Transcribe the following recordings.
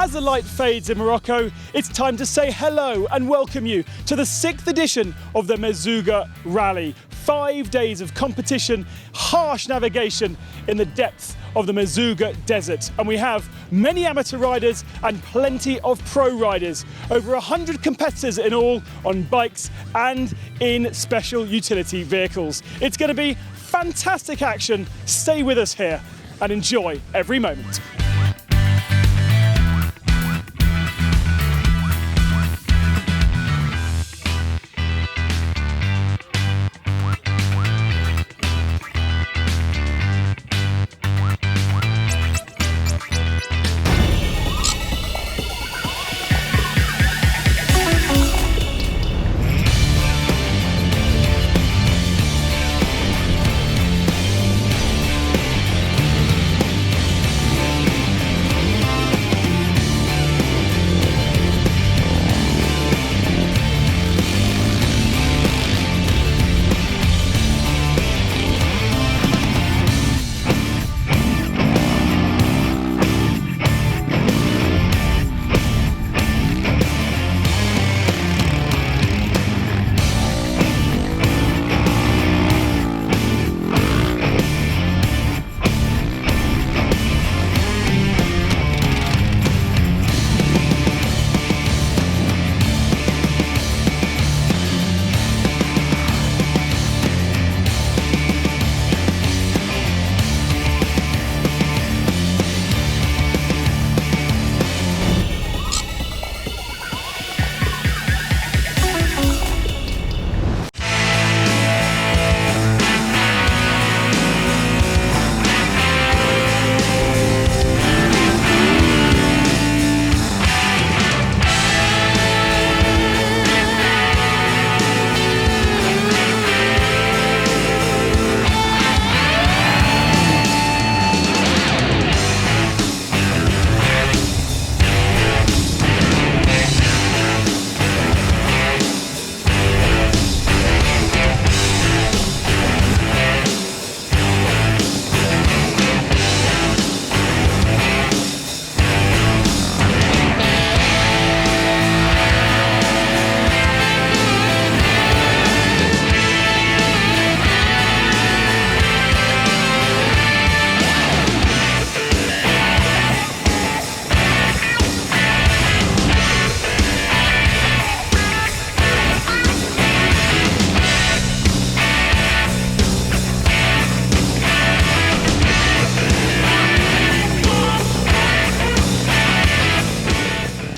As the light fades in Morocco, it's time to say hello and welcome you to the 6th edition of the Merzouga Rally. 5 days of competition, harsh navigation in the depths of the Merzouga Desert. And we have many amateur riders and plenty of pro riders. Over 100 competitors in all on bikes and in special utility vehicles. It's going to be fantastic action. Stay with us here and enjoy every moment.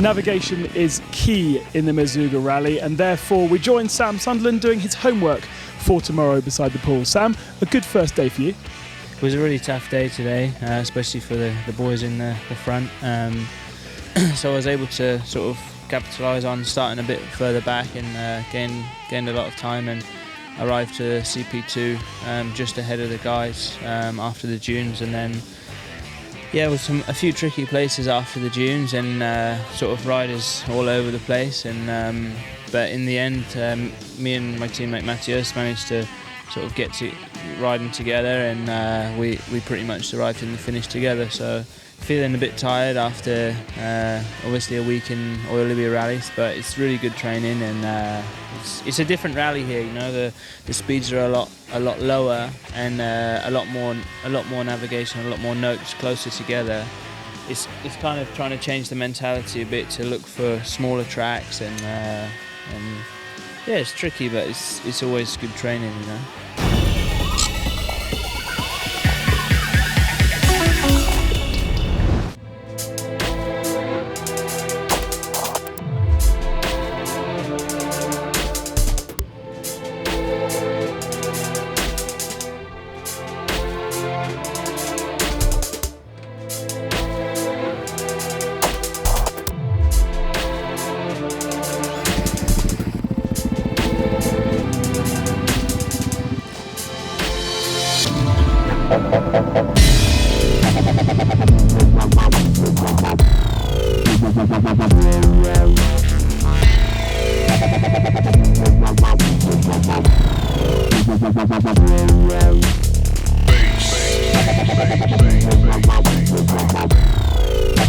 Navigation is key in the Merzouga Rally, and therefore we join Sam Sunderland doing his homework for tomorrow beside the pool. Sam, a good first day for you? It was a really tough day today, especially for the boys in the front. So I was able to sort of capitalise on starting a bit further back and gained a lot of time, and arrived to CP2 just ahead of the guys after the dunes, and then with a few tricky places after the dunes and sort of riders all over the place, and but in the end me and my teammate Matthias managed to sort of get to riding together, and we pretty much arrived in the finish together. So feeling a bit tired after obviously a week in Olivia rallies, but it's really good training, and it's a different rally here. You know, the speeds are a lot lower, and a lot more navigation, a lot more notes closer together. It's kind of trying to change the mentality a bit to look for smaller tracks, and yeah, it's tricky, but it's always good training, you know.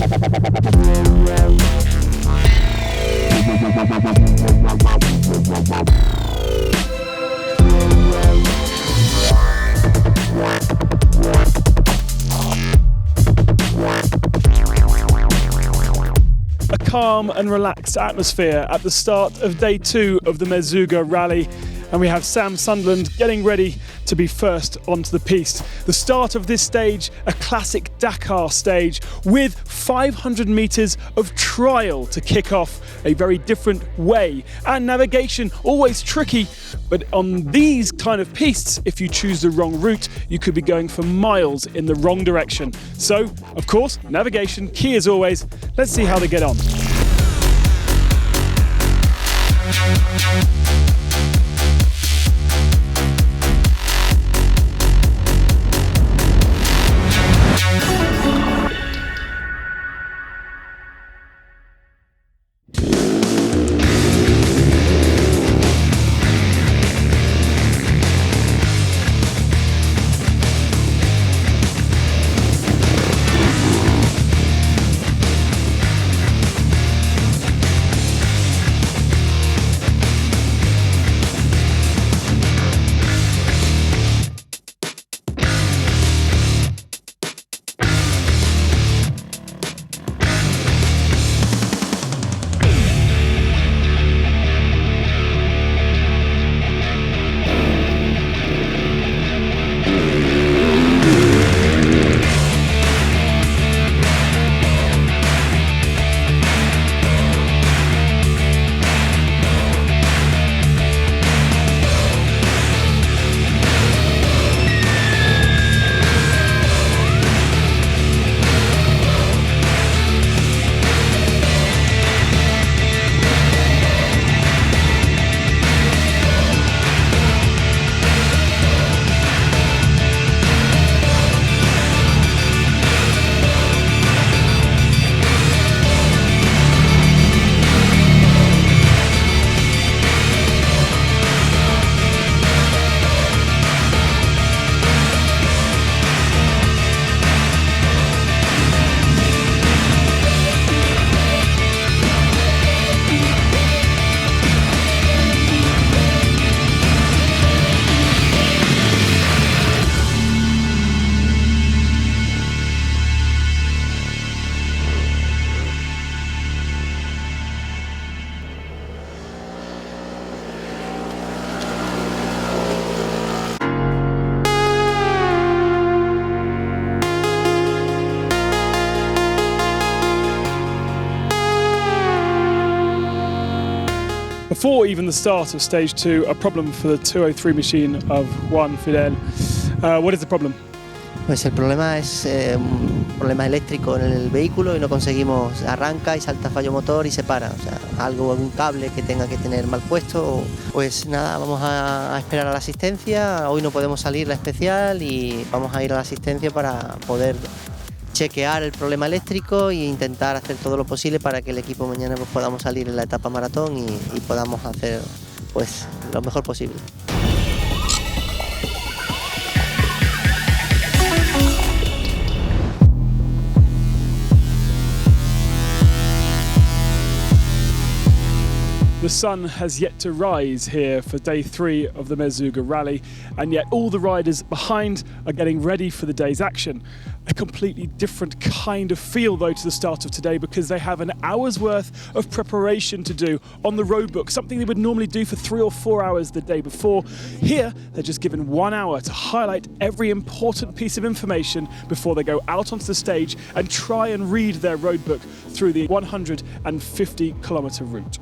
A calm and relaxed atmosphere at the start of day 2 of the Merzouga Rally, and we have Sam Sunderland getting ready to be first onto the piste. The start of this stage, a classic Dakar stage with 500 metres of trial to kick off, a very different way, and navigation always tricky, but on these kind of pistes, if you choose the wrong route, you could be going for miles in the wrong direction. So, of course, navigation, key as always. Let's see how they get on. Before even the start of stage 2, a problem for the 203 machine of Juan Fidel. What is the problem? Pues el problema es un problema eléctrico en el vehículo y no conseguimos, arranca y salta fallo motor y se para, o sea, algún cable que tenga que tener mal puesto. Pues nada, vamos a esperar a la asistencia, hoy no podemos salir la especial y vamos a ir a la asistencia para poder chequear el problema eléctrico e intentar hacer todo lo posible para que el equipo mañana pues, podamos salir en la etapa maratón y podamos hacer pues lo mejor posible. The sun has yet to rise here for day 3 of the Merzouga Rally, and yet all the riders behind are getting ready for the day's action. A completely different kind of feel though to the start of today, because they have an hour's worth of preparation to do on the roadbook, something they would normally do for 3 or 4 hours the day before. Here they're just given 1 hour to highlight every important piece of information before they go out onto the stage and try and read their roadbook through the 150-kilometer route.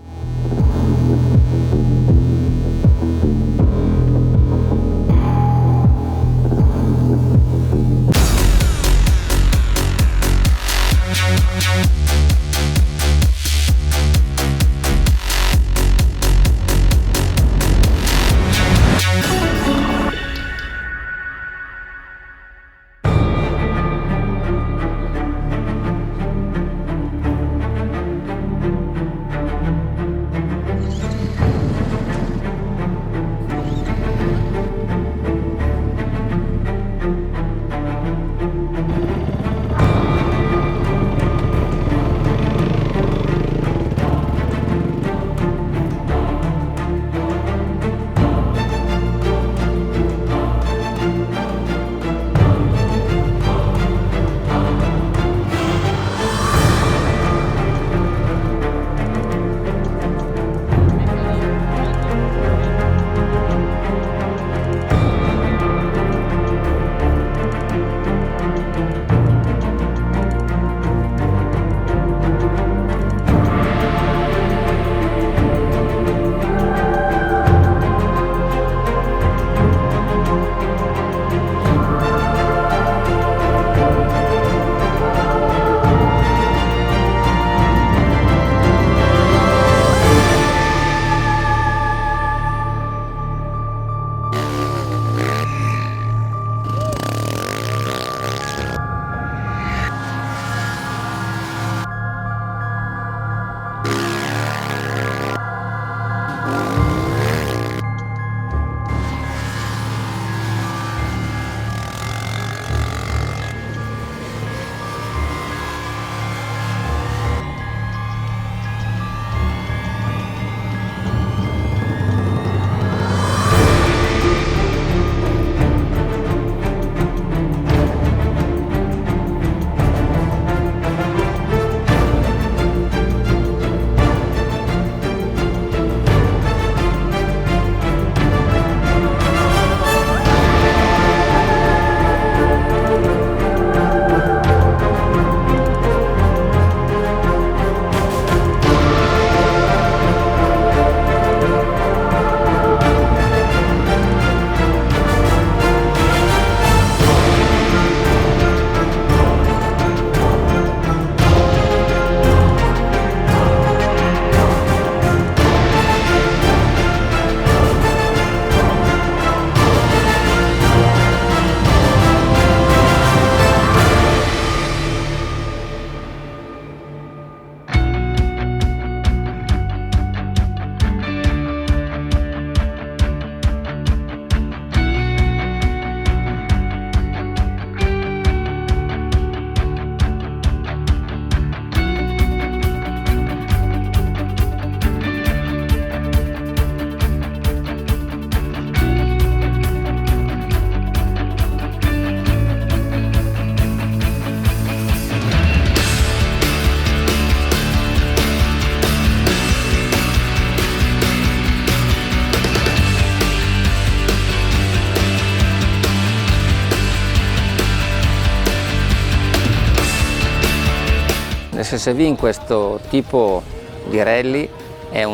l'SSV in questo tipo di rally è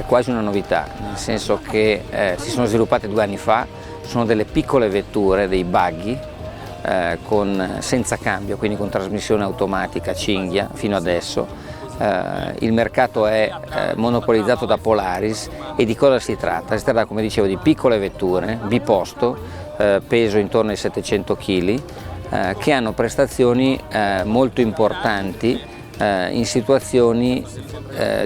quasi una novità, nel senso che si sono sviluppate 2 anni fa, sono delle piccole vetture, dei buggy senza cambio, quindi con trasmissione automatica, cinghia fino adesso. Il mercato è monopolizzato da Polaris e di cosa si tratta? Si tratta, come dicevo, di piccole vetture, biposto, peso intorno ai 700 kg, che hanno prestazioni molto importanti in situazioni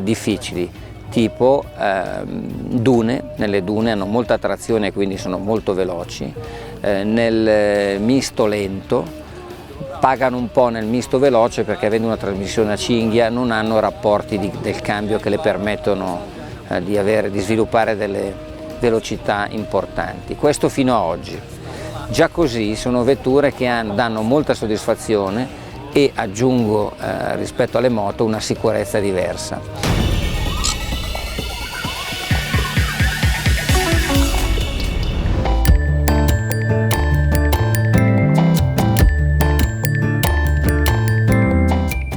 difficili, tipo dune. Nelle dune hanno molta trazione e quindi sono molto veloci, nel misto lento pagano un po' nel misto veloce perché avendo una trasmissione a cinghia non hanno rapporti del cambio che le permettono di sviluppare delle velocità importanti. Questo fino a oggi. Già così sono vetture che danno molta soddisfazione e, aggiungo rispetto alle moto, una sicurezza diversa.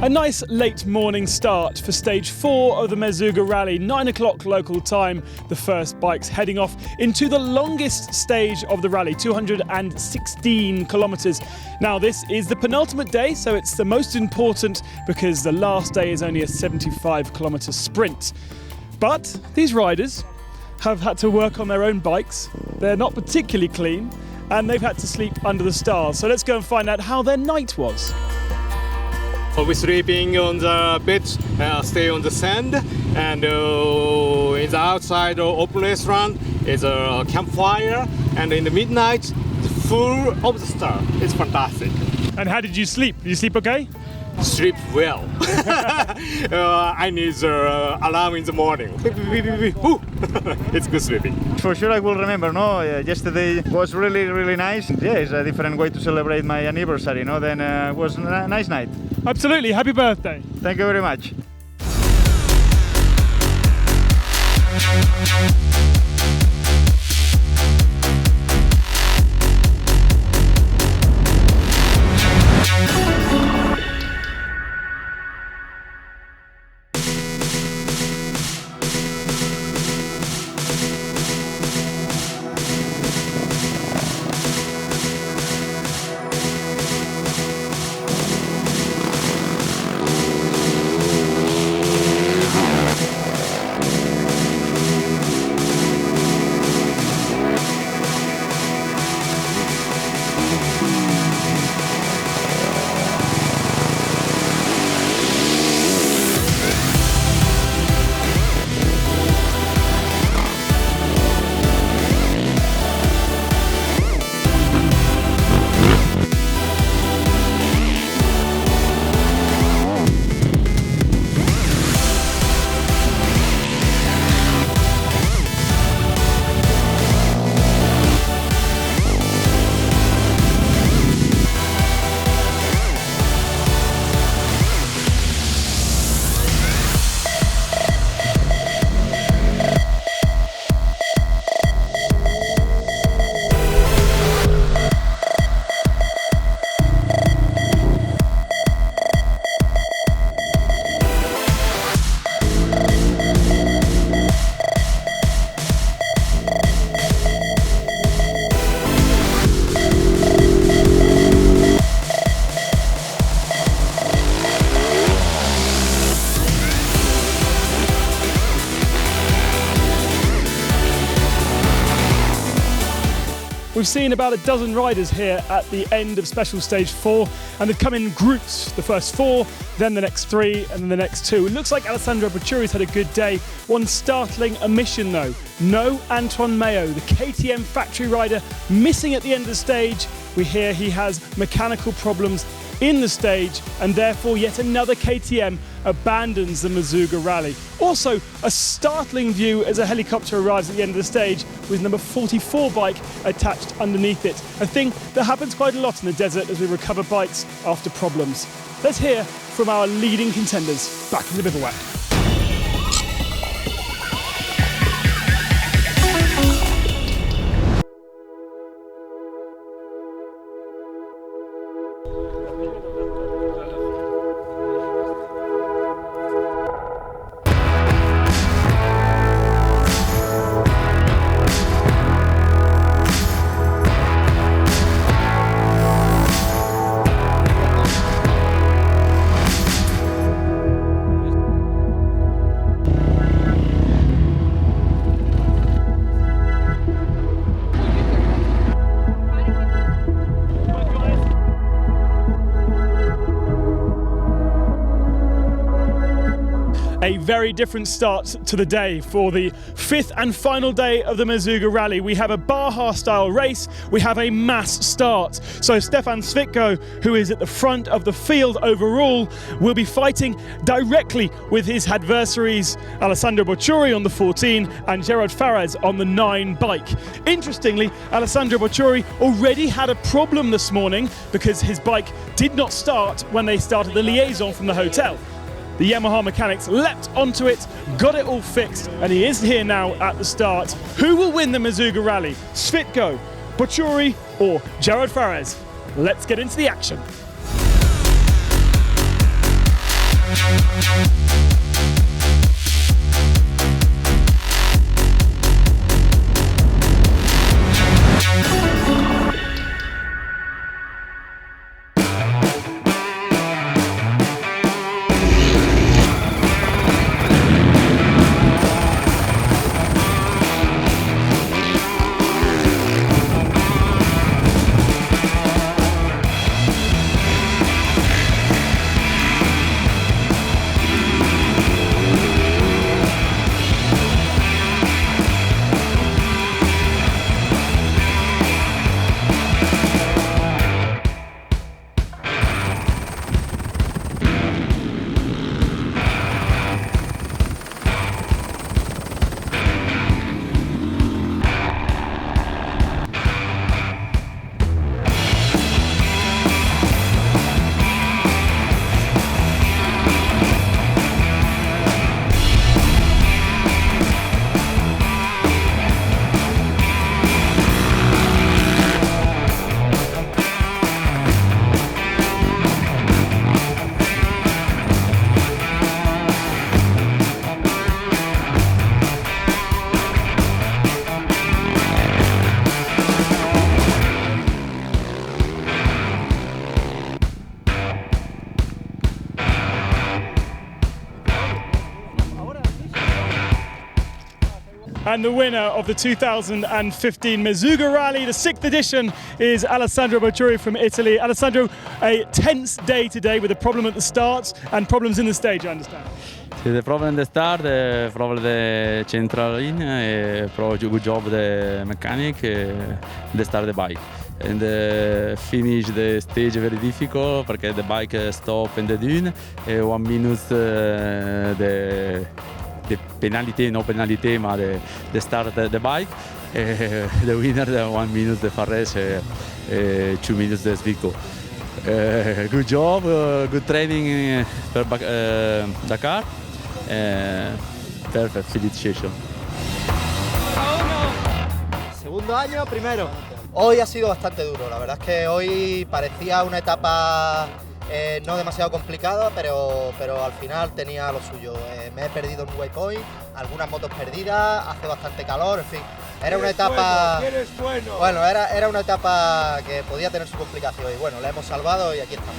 A nice late morning start for stage 4 of the Merzouga Rally, 9 o'clock local time. The first bikes heading off into the longest stage of the rally, 216 kilometres. Now this is the penultimate day, so it's the most important because the last day is only a 75-kilometre sprint. But these riders have had to work on their own bikes. They're not particularly clean and they've had to sleep under the stars. So let's go and find out how their night was. We're sleeping on the bed, stay on the sand, and in the outside open restaurant is a campfire, and in the midnight, full of the stars. It's fantastic. And how did you sleep? Did you sleep okay? Sleep well. I need the alarm in the morning. It's good sleeping. For sure I will remember, no? Yesterday was really nice. Yeah, it's a different way to celebrate my anniversary, no? Then it was a nice night. Absolutely, happy birthday. Thank you very much. We've seen about a dozen riders here at the end of special stage 4, and they've come in groups, the first 4, then the next 3, and then the next 2. It looks like Alessandro Bacciuri's had a good day. One startling omission though, no Antoine Mayo, the KTM factory rider, missing at the end of the stage. We hear he has mechanical problems in the stage, and therefore yet another KTM abandons the Merzouga Rally. Also, a startling view as a helicopter arrives at the end of the stage with number 44 bike attached underneath it. A thing that happens quite a lot in the desert as we recover bikes after problems. Let's hear from our leading contenders back in the bivouac. very different start to the day for the 5th and final day of the Merzouga Rally. We have a Baja-style race, we have a mass start. So Stefan Svitko, who is at the front of the field overall, will be fighting directly with his adversaries Alessandro Bocciuri on the 14 and Gerard Fares on the 9 bike. Interestingly, Alessandro Bocciuri already had a problem this morning because his bike did not start when they started the liaison from the hotel. The Yamaha mechanics leapt onto it, got it all fixed, and he is here now at the start. Who will win the Merzouga Rally? Svitko, Bocciuri, or Gerard Fares? Let's get into the action. And the winner of the 2015 Merzouga Rally, the 6th edition, is Alessandro Bocciuri from Italy. Alessandro, a tense day today with a problem at the start and problems in the stage, I understand. The problem in the start, the problem the central line, good job the mechanic, the start the bike. And finish the stage very difficult because the bike stop in the dune, 1 minute the penalty, no penalty, but the start the bike. The winner, the 1 minute the Fares, 2 minutes the Svitko. Good job, good training for Dakar. Perfect, felicitation. Segundo año, primero. Hoy ha sido bastante duro, la verdad es que hoy parecía una etapa no demasiado complicada, pero al final tenía lo suyo. Me he perdido un waypoint, algunas motos perdidas, hace bastante calor, en fin. Era una etapa. Bueno, era una etapa que podía tener su complicación y bueno, la hemos salvado y aquí estamos.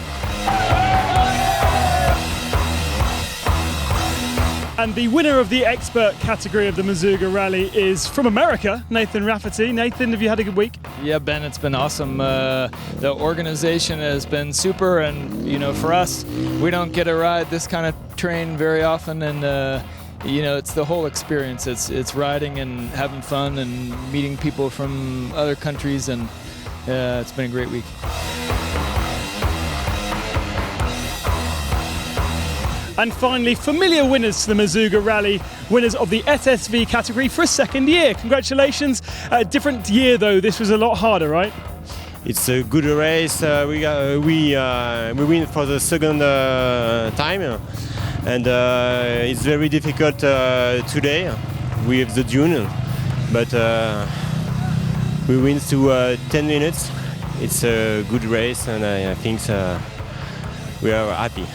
And the winner of the expert category of the Merzouga Rally is from America, Nathan Rafferty. Nathan, have you had a good week? Yeah, Ben, it's been awesome. The organization has been super, and you know, for us, we don't get to ride this kind of terrain very often, and you know, it's the whole experience. It's riding and having fun and meeting people from other countries, and it's been a great week. And finally, familiar winners to the Merzouga Rally, winners of the SSV category for a second year. Congratulations. A different year though, this was a lot harder, right? It's a good race. We win for the second time, and it's very difficult today with the dune, but we win to 10 minutes. It's a good race, and I think we are happy.